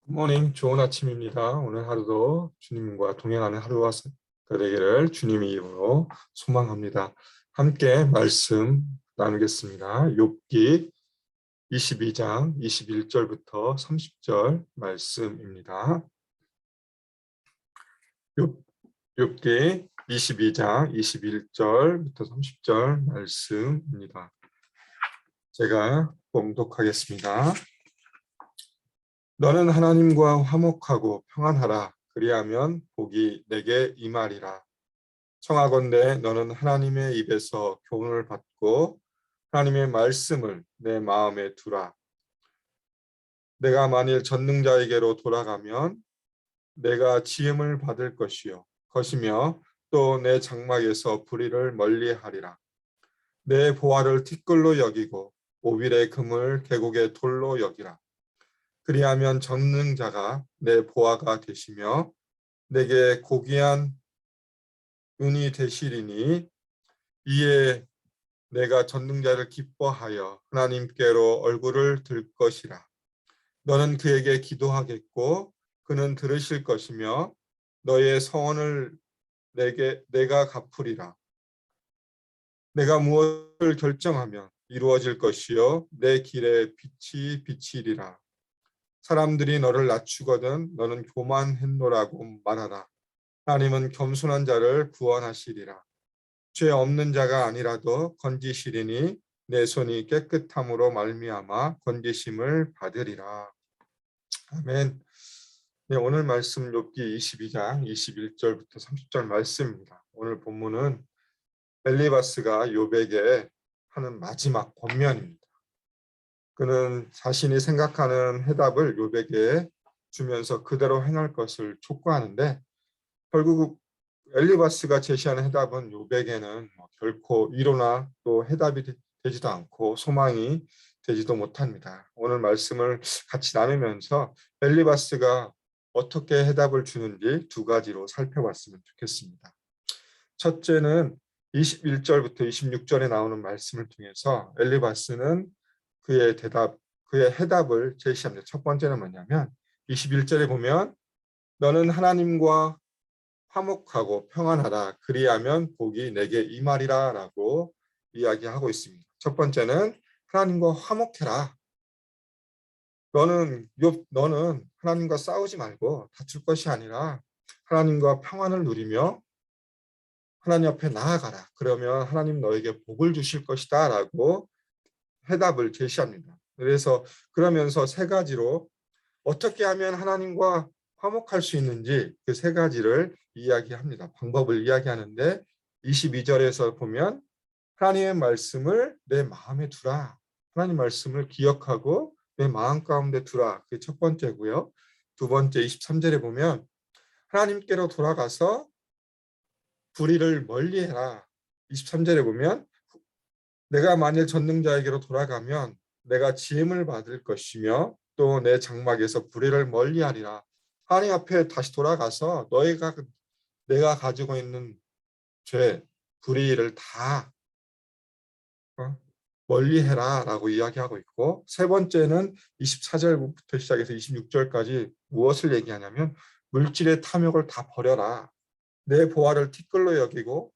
굿모닝, 좋은 아침입니다. 오늘 하루도 주님과 동행하는 하루가 되기를 주님의 이름으로 소망합니다. 함께 말씀 나누겠습니다. 욥기 22장 21절부터 30절 말씀입니다. 욥기 22장 21절부터 30절 말씀입니다. 제가 봉독하겠습니다. 너는 하나님과 화목하고 평안하라. 그리하면 복이 내게 임하리라. 청하건대 너는 하나님의 입에서 교훈을 받고 하나님의 말씀을 내 마음에 두라. 내가 만일 전능자에게로 돌아가면 내가 지음을 받을 것이며 또 내 장막에서 불의를 멀리하리라. 내 보화를 티끌로 여기고 오빌의 금을 계곡의 돌로 여기라. 그리하면 전능자가 내 보화가 되시며 내게 고귀한 은이 되시리니 이에 내가 전능자를 기뻐하여 하나님께로 얼굴을 들 것이라. 너는 그에게 기도하겠고 그는 들으실 것이며 너의 서원을 내가 갚으리라. 내가 무엇을 결정하면 이루어질 것이요 내 길에 빛이 비치리라. 사람들이 너를 낮추거든 너는 교만했노라고 말하라. 하나님은 겸손한 자를 구원하시리라. 죄 없는 자가 아니라도 건지시리니 내 손이 깨끗함으로 말미암아 건지심을 받으리라. 아멘. 네, 오늘 말씀 욥기 22장 21절부터 30절 말씀입니다. 오늘 본문은 엘리바스가 욥에게 하는 마지막 권면입니다. 그는 자신이 생각하는 해답을 욥에게 주면서 그대로 행할 것을 촉구하는데 결국 엘리바스가 제시하는 해답은 욥에게는 결코 위로나 또 해답이 되지도 않고 소망이 되지도 못합니다. 오늘 말씀을 같이 나누면서 엘리바스가 어떻게 해답을 주는지 두 가지로 살펴봤으면 좋겠습니다. 첫째는 21절부터 26절에 나오는 말씀을 통해서 엘리바스는 그의 해답을 제시합니다. 첫 번째는 뭐냐면 21절에 보면 너는 하나님과 화목하고 평안하라. 그리하면 복이 내게 임하리라 라고 이야기하고 있습니다. 첫 번째는 하나님과 화목해라. 너는 하나님과 싸우지 말고 다툴 것이 아니라 하나님과 평안을 누리며 하나님 앞에 나아가라. 그러면 하나님 너에게 복을 주실 것이다 라고 해답을 제시합니다. 그러면서 세 가지로 어떻게 하면 하나님과 화목할 수 있는지 그 세 가지를 이야기합니다. 방법을 이야기하는데 22절에서 보면 하나님의 말씀을 내 마음에 두라. 하나님 말씀을 기억하고 내 마음 가운데 두라. 그게 첫 번째고요. 두 번째 23절에 보면 하나님께로 돌아가서 불의를 멀리해라. 23절에 보면 내가 만일 전능자에게로 돌아가면 내가 지음을 받을 것이며 또 내 장막에서 불의를 멀리하리라. 하나님 앞에 다시 돌아가서 내가 가지고 있는 죄, 불의를 다 멀리해라 라고 이야기하고 있고, 세 번째는 24절부터 시작해서 26절까지 무엇을 얘기하냐면 물질의 탐욕을 다 버려라. 내 보화를 티끌로 여기고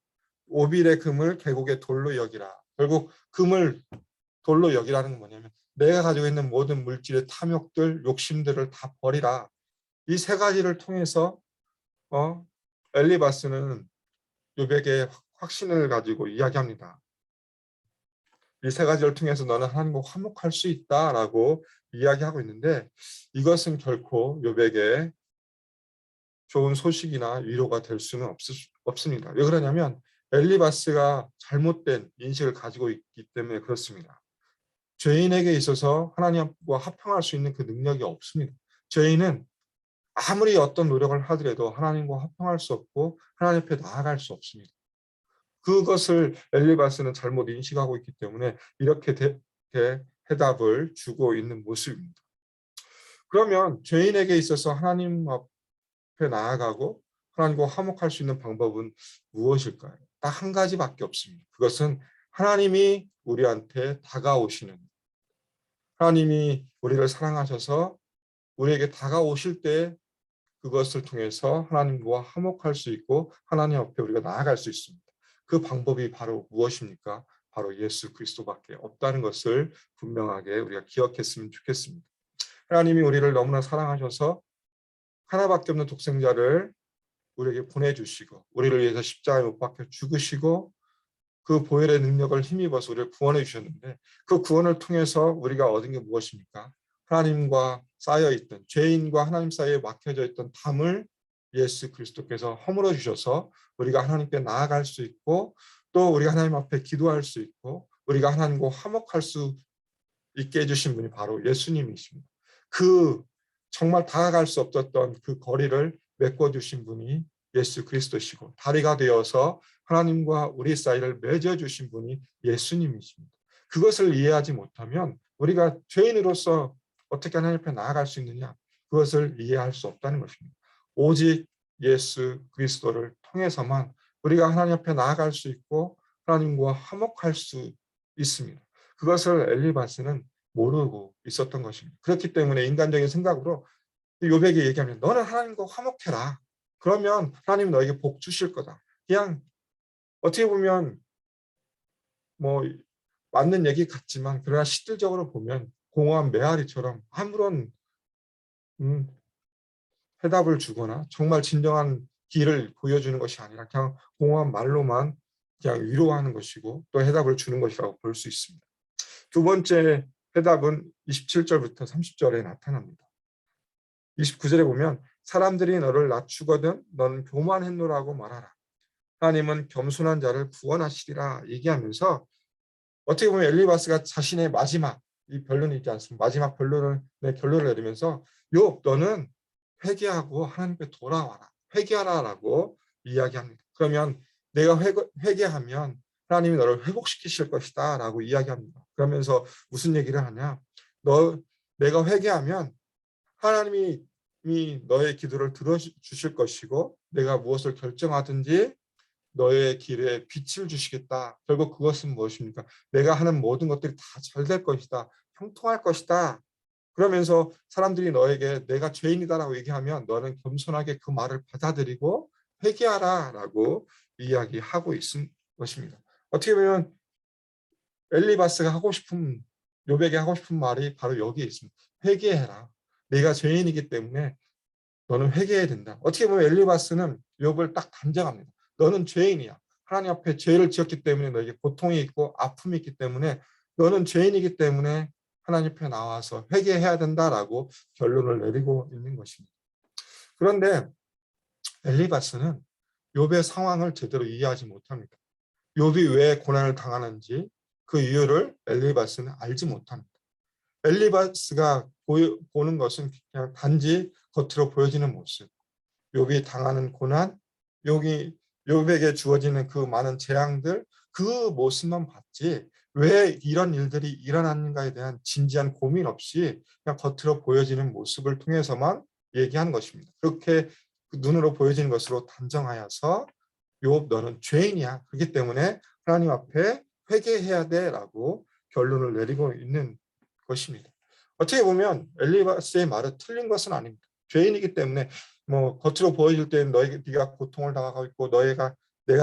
오빌의 금을 계곡의 돌로 여기라. 결국 금을 돌로 여기라는 건 뭐냐면 내가 가지고 있는 모든 물질의 탐욕들, 욕심들을 다 버리라. 이 세 가지를 통해서 엘리바스는 욥에게 확신을 가지고 이야기합니다. 이 세 가지를 통해서 너는 하나님과 화목할 수 있다라고 이야기하고 있는데 이것은 결코 욥에게 좋은 소식이나 위로가 될 수는 없습니다. 왜 그러냐면 엘리바스가 잘못된 인식을 가지고 있기 때문에 그렇습니다. 죄인에게 있어서 하나님과 화평할 수 있는 그 능력이 없습니다. 죄인은 아무리 어떤 노력을 하더라도 하나님과 화평할 수 없고 하나님 앞에 나아갈 수 없습니다. 그것을 엘리바스는 잘못 인식하고 있기 때문에 이렇게 해답을 주고 있는 모습입니다. 그러면 죄인에게 있어서 하나님 앞에 나아가고 하나님과 화목할 수 있는 방법은 무엇일까요? 딱 한 가지밖에 없습니다. 그것은 하나님이 우리한테 다가오시는, 하나님이 우리를 사랑하셔서 우리에게 다가오실 때 그것을 통해서 하나님과 화목할 수 있고 하나님 앞에 우리가 나아갈 수 있습니다. 그 방법이 바로 무엇입니까? 바로 예수 그리스도밖에 없다는 것을 분명하게 우리가 기억했으면 좋겠습니다. 하나님이 우리를 너무나 사랑하셔서 하나밖에 없는 독생자를 우리에게 보내주시고 우리를 위해서 십자가에 못 박혀 죽으시고 그 보혈의 능력을 힘입어서 우리를 구원해 주셨는데 그 구원을 통해서 우리가 얻은 게 무엇입니까? 하나님과 쌓여있던 죄인과 하나님 사이에 막혀져 있던 담을 예수 그리스도께서 허물어 주셔서 우리가 하나님께 나아갈 수 있고 또 우리가 하나님 앞에 기도할 수 있고 우리가 하나님과 화목할 수 있게 해주신 분이 바로 예수님이십니다. 그 정말 다가갈 수 없었던 그 거리를 메꿔주신 분이 예수 그리스도시고 다리가 되어서 하나님과 우리 사이를 맺어주신 분이 예수님이십니다. 그것을 이해하지 못하면 우리가 죄인으로서 어떻게 하나님 앞에 나아갈 수 있느냐? 그것을 이해할 수 없다는 것입니다. 오직 예수 그리스도를 통해서만 우리가 하나님 앞에 나아갈 수 있고 하나님과 화목할 수 있습니다. 그것을 엘리바스는 모르고 있었던 것입니다. 그렇기 때문에 인간적인 생각으로 요백이 얘기하면 너는 하나님과 화목해라. 그러면 하나님 너에게 복 주실 거다. 그냥 어떻게 보면 뭐 맞는 얘기 같지만 그러나 실질적으로 보면 공허한 메아리처럼 아무런 해답을 주거나 정말 진정한 길을 보여주는 것이 아니라 그냥 공허한 말로만 그냥 위로하는 것이고 또 해답을 주는 것이라고 볼 수 있습니다. 두 번째 해답은 27절부터 30절에 나타납니다. 29절에 보면 사람들이 너를 낮추거든 너는 교만했노라고 말하라. 하나님은 겸손한 자를 구원하시리라 얘기하면서 어떻게 보면 엘리바스가 자신의 마지막 이 변론이 있지 않습니까? 마지막 변론을 결론을 내리면서 욥 너는 회개하고 하나님께 돌아와라. 회개하라라고 이야기합니다. 그러면 내가 회개하면 하나님이 너를 회복시키실 것이다 라고 이야기합니다. 그러면서 무슨 얘기를 하냐? 내가 회개하면 하나님이 너의 기도를 들어주실 것이고 내가 무엇을 결정하든지 너의 길에 빛을 주시겠다. 결국 그것은 무엇입니까? 내가 하는 모든 것들이 다 잘 될 것이다. 형통할 것이다. 그러면서 사람들이 너에게 내가 죄인이다라고 얘기하면 너는 겸손하게 그 말을 받아들이고 회개하라라고 이야기하고 있는 것입니다. 어떻게 보면 엘리바스가 하고 싶은 욥에게 하고 싶은 말이 바로 여기에 있습니다. 회개해라. 내가 죄인이기 때문에 너는 회개해야 된다. 어떻게 보면 엘리바스는 욥을 딱 단정합니다. 너는 죄인이야. 하나님 앞에 죄를 지었기 때문에 너에게 고통이 있고 아픔이 있기 때문에 너는 죄인이기 때문에 하나님 앞에 나와서 회개해야 된다라고 결론을 내리고 있는 것입니다. 그런데 엘리바스는 욥의 상황을 제대로 이해하지 못합니다. 욥이 왜 고난을 당하는지 그 이유를 엘리바스는 알지 못합니다. 엘리바스가 보는 것은 그냥 단지 겉으로 보여지는 모습, 욥이 당하는 고난, 욥에게 주어지는 그 많은 재앙들, 그 모습만 봤지 왜 이런 일들이 일어났는가에 대한 진지한 고민 없이 그냥 겉으로 보여지는 모습을 통해서만 얘기하는 것입니다. 그렇게 눈으로 보여지는 것으로 단정하여서 욥 너는 죄인이야. 그렇기 때문에 하나님 앞에 회개해야 돼라고 결론을 내리고 있는 것입니다. 어떻게 보면 엘리바스의 말은 틀린 것은 아닙니다. 죄인이기 때문에 뭐 겉으로 보여질 때는 네가 고통을 당하고 있고 내가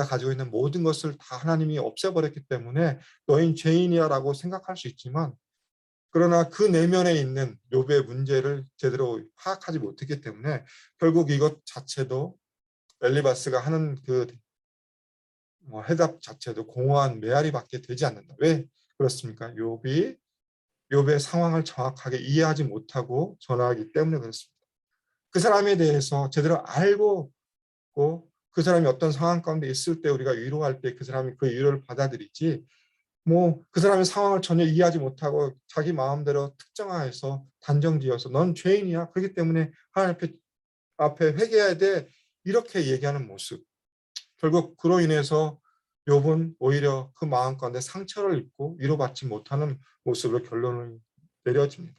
가지고 있는 모든 것을 다 하나님이 없애버렸기 때문에 너인 죄인이야라고 생각할 수 있지만 그러나 그 내면에 있는 욥의 문제를 제대로 파악하지 못했기 때문에 결국 이것 자체도 엘리바스가 하는 그 해답 자체도 공허한 메아리밖에 되지 않는다. 왜 그렇습니까? 욥의 상황을 정확하게 이해하지 못하고 전하기 때문에 그렇습니다. 그 사람에 대해서 제대로 알고 그 사람이 어떤 상황 가운데 있을 때 우리가 위로할 때 그 사람이 그 위로를 받아들이지 그 사람의 상황을 전혀 이해하지 못하고 자기 마음대로 특정화해서 단정지어서 넌 죄인이야. 그렇기 때문에 하나님 앞에 회개해야 돼. 이렇게 얘기하는 모습. 결국 그로 인해서 욥은 오히려 그 마음 가운데 상처를 입고 위로받지 못하는 모습으로 결론을 내려집니다.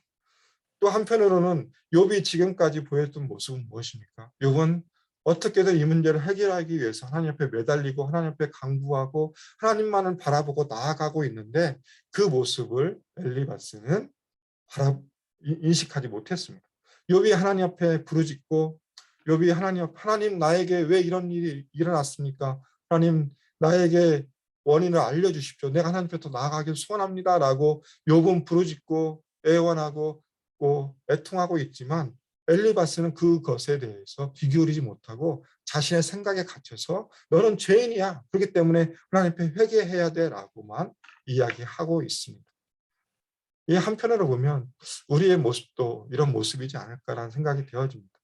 또 한편으로는 욥이 지금까지 보였던 모습은 무엇입니까? 욥은 어떻게든 이 문제를 해결하기 위해서 하나님 앞에 매달리고 하나님 앞에 간구하고 하나님만을 바라보고 나아가고 있는데 그 모습을 엘리바스는 인식하지 못했습니다. 욥이 하나님 앞에 부르짖고 욥이 하나님 나에게 왜 이런 일이 일어났습니까? 하나님 나에게 원인을 알려주십시오. 내가 하나님 앞에 더 나아가길 소원합니다라고 욥은 부르짖고 애원하고 애통하고 있지만 엘리바스는 그것에 대해서 귀 기울이지 못하고 자신의 생각에 갇혀서 너는 죄인이야. 그렇기 때문에 하나님 앞에 회개해야 돼라고만 이야기하고 있습니다. 이 한편으로 보면 우리의 모습도 이런 모습이지 않을까라는 생각이 되어집니다.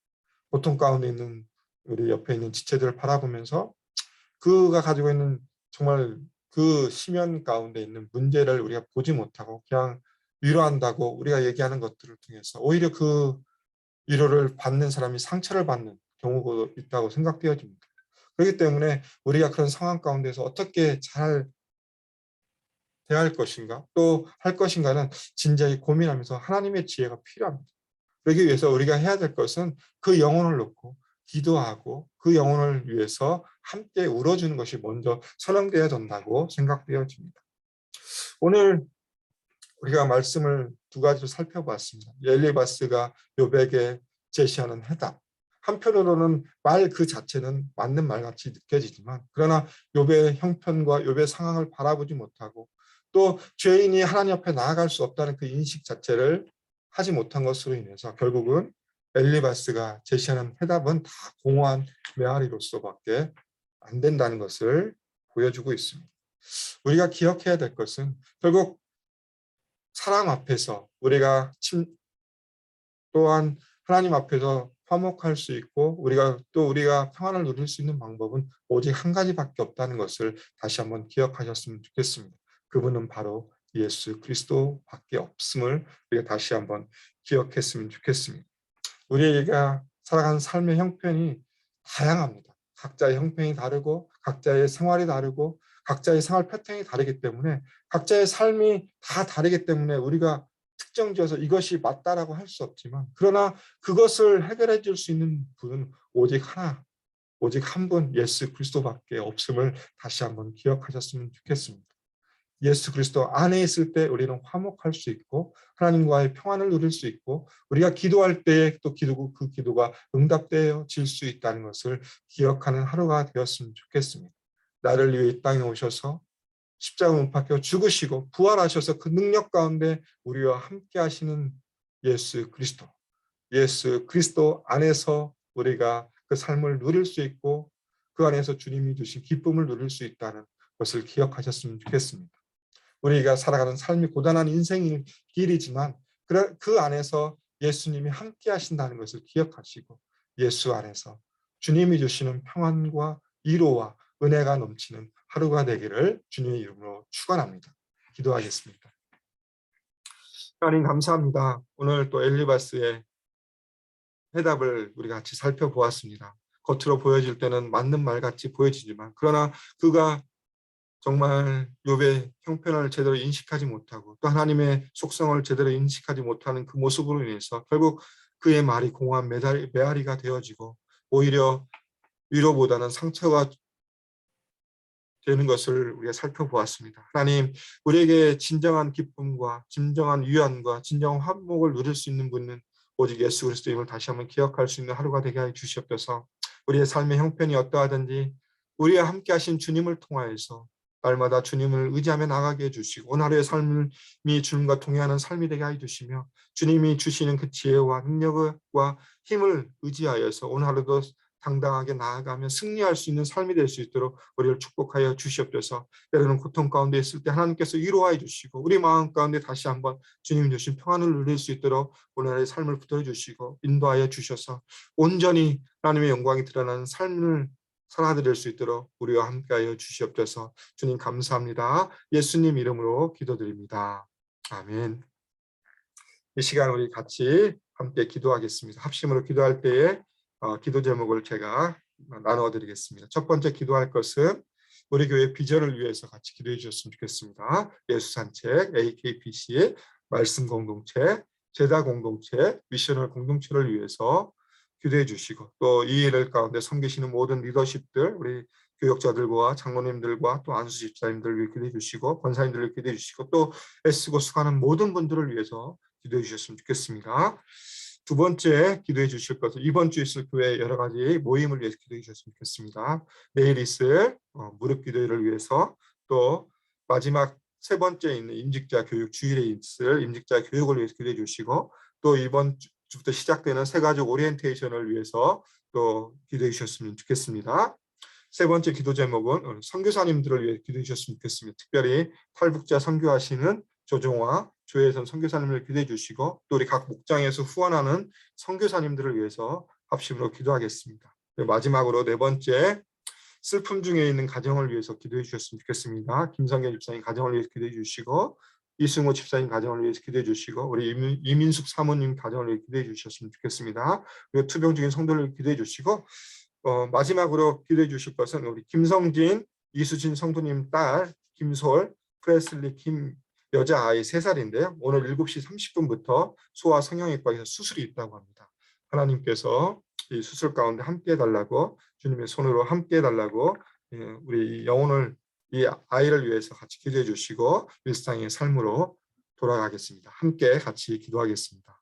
고통 가운데 있는 우리 옆에 있는 지체들을 바라보면서 그가 가지고 있는 정말 그 심연 가운데 있는 문제를 우리가 보지 못하고 그냥 위로한다고 우리가 얘기하는 것들을 통해서 오히려 그 위로를 받는 사람이 상처를 받는 경우가 있다고 생각되어집니다. 그렇기 때문에 우리가 그런 상황 가운데서 어떻게 잘 대할 것인가 또 할 것인가는 진지하게 고민하면서 하나님의 지혜가 필요합니다. 그러기 위해서 우리가 해야 될 것은 그 영혼을 놓고 기도하고 그 영혼을 위해서 함께 울어주는 것이 먼저 선행되어야 된다고 생각되어집니다. 오늘 우리가 말씀을 두 가지로 살펴봤습니다. 엘리바스가 욥에게 제시하는 해답. 한편으로는 말 그 자체는 맞는 말같이 느껴지지만 그러나 욥의 형편과 욥의 상황을 바라보지 못하고 또 죄인이 하나님 앞에 나아갈 수 없다는 그 인식 자체를 하지 못한 것으로 인해서 결국은 엘리바스가 제시하는 해답은 다 공허한 메아리로서밖에 안 된다는 것을 보여주고 있습니다. 우리가 기억해야 될 것은 결국 사랑 앞에서 우리가 또한 하나님 앞에서 화목할 수 있고 우리가 평안을 누릴 수 있는 방법은 오직 한 가지밖에 없다는 것을 다시 한번 기억하셨으면 좋겠습니다. 그분은 바로 예수 그리스도밖에 없음을 우리가 다시 한번 기억했으면 좋겠습니다. 우리가 살아가는 삶의 형편이 다양합니다. 각자의 형편이 다르고 각자의 생활이 다르고 각자의 생활 패턴이 다르기 때문에 각자의 삶이 다 다르기 때문에 우리가 특정지어서 이것이 맞다라고 할 수 없지만 그러나 그것을 해결해 줄 수 있는 분은 오직 하나, 오직 한 분 예수 그리스도밖에 없음을 다시 한번 기억하셨으면 좋겠습니다. 예수 그리스도 안에 있을 때 우리는 화목할 수 있고 하나님과의 평안을 누릴 수 있고 우리가 기도할 때에 또 그 기도가 응답되어질 수 있다는 것을 기억하는 하루가 되었으면 좋겠습니다. 나를 위해 이 땅에 오셔서 십자가 못 박혀 죽으시고 부활하셔서 그 능력 가운데 우리와 함께 하시는 예수 그리스도 안에서 우리가 그 삶을 누릴 수 있고 그 안에서 주님이 주신 기쁨을 누릴 수 있다는 것을 기억하셨으면 좋겠습니다. 우리가 살아가는 삶이 고단한 인생의 길이지만 그 안에서 예수님이 함께 하신다는 것을 기억하시고 예수 안에서 주님이 주시는 평안과 위로와 은혜가 넘치는 하루가 되기를 주님의 이름으로 축원합니다. 기도하겠습니다. 하나님 감사합니다. 오늘 또 엘리바스의 해답을 우리가 같이 살펴보았습니다. 겉으로 보여질 때는 맞는 말같이 보여지지만 그러나 그가 정말 욥의 형편을 제대로 인식하지 못하고 또 하나님의 속성을 제대로 인식하지 못하는 그 모습으로 인해서 결국 그의 말이 공허한 메아리가 되어지고 오히려 위로보다는 상처가 되는 것을 우리가 살펴보았습니다. 하나님, 우리에게 진정한 기쁨과 진정한 위안과 진정한 화목을 누릴 수 있는 분은 오직 예수 그리스도임을 다시 한번 기억할 수 있는 하루가 되게 하여 주시옵소서. 우리의 삶의 형편이 어떠하든지 우리와 함께 하신 주님을 통하여서 날마다 주님을 의지하며 나가게 해주시고 오늘 하루의 삶이 주님과 동행하는 삶이 되게 하여 주시며 주님이 주시는 그 지혜와 능력과 힘을 의지하여서 오늘 하루도 당당하게 나아가며 승리할 수 있는 삶이 될 수 있도록 우리를 축복하여 주시옵소서. 때로는 고통 가운데 있을 때 하나님께서 위로하여 주시고 우리 마음 가운데 다시 한번 주님 주신 평안을 누릴 수 있도록 오늘의 삶을 붙들어 주시고 인도하여 주셔서 온전히 하나님의 영광이 드러나는 삶을 살아드릴 수 있도록 우리와 함께하여 주시옵소서. 주님 감사합니다. 예수님 이름으로 기도드립니다. 아멘. 이 시간 우리 같이 함께 기도하겠습니다. 합심으로 기도할 때에 기도 제목을 제가 나누어 드리겠습니다. 첫 번째 기도할 것은 우리 교회 비전을 위해서 같이 기도해 주셨으면 좋겠습니다. 예수산책, AKPC, 말씀 공동체, 제자 공동체, 미셔널 공동체를 위해서 기도해 주시고 또 이 일을 가운데 섬기시는 모든 리더십들 우리 교역자들과 장로님들과 또 안수 집사님들을 위해 기도해 주시고 권사님들을 위해 기도해 주시고 또 애쓰고 수고하는 모든 분들을 위해서 기도해 주셨으면 좋겠습니다. 두 번째 기도해 주실 것은 이번 주 있을 교회 여러 가지 모임을 위해서 기도해 주셨으면 좋겠습니다. 내일 있을 무릎 기도회를 위해서, 또 마지막 세 번째 있는 임직자 교육, 주일에 있을 임직자 교육을 위해서 기도해 주시고, 또 이번 주부터 시작되는 새가족 오리엔테이션을 위해서 또 기도해 주셨으면 좋겠습니다. 세 번째 기도 제목은 선교사님들을 위해 기도해 주셨으면 좋겠습니다. 특별히 탈북자 선교하시는 조정화, 조혜선 선교사님을 기도해 주시고, 또 우리 각 목장에서 후원하는 선교사님들을 위해서 합심으로 기도하겠습니다. 마지막으로 네 번째, 슬픔 중에 있는 가정을 위해서 기도해 주셨으면 좋겠습니다. 김성현 집사님 가정을 위해서 기도해 주시고, 이승호 집사님 가정을 위해서 기도해 주시고, 우리 이민숙 사모님 가정을 위해 기도해 주셨으면 좋겠습니다. 그리고 투병 중인 성도를 기도해 주시고, 마지막으로 기도해 주실 것은 우리 김성진, 이수진 성도님 딸 김솔, 프레슬리 김 여자아이 3살인데요. 오늘 7시 30분부터 소아 성형외과에서 수술이 있다고 합니다. 하나님께서 이 수술 가운데 함께 해달라고, 주님의 손으로 함께 해달라고, 우리 영혼을, 이 아이를 위해서 같이 기도해 주시고 일상의 삶으로 돌아가겠습니다. 함께 같이 기도하겠습니다.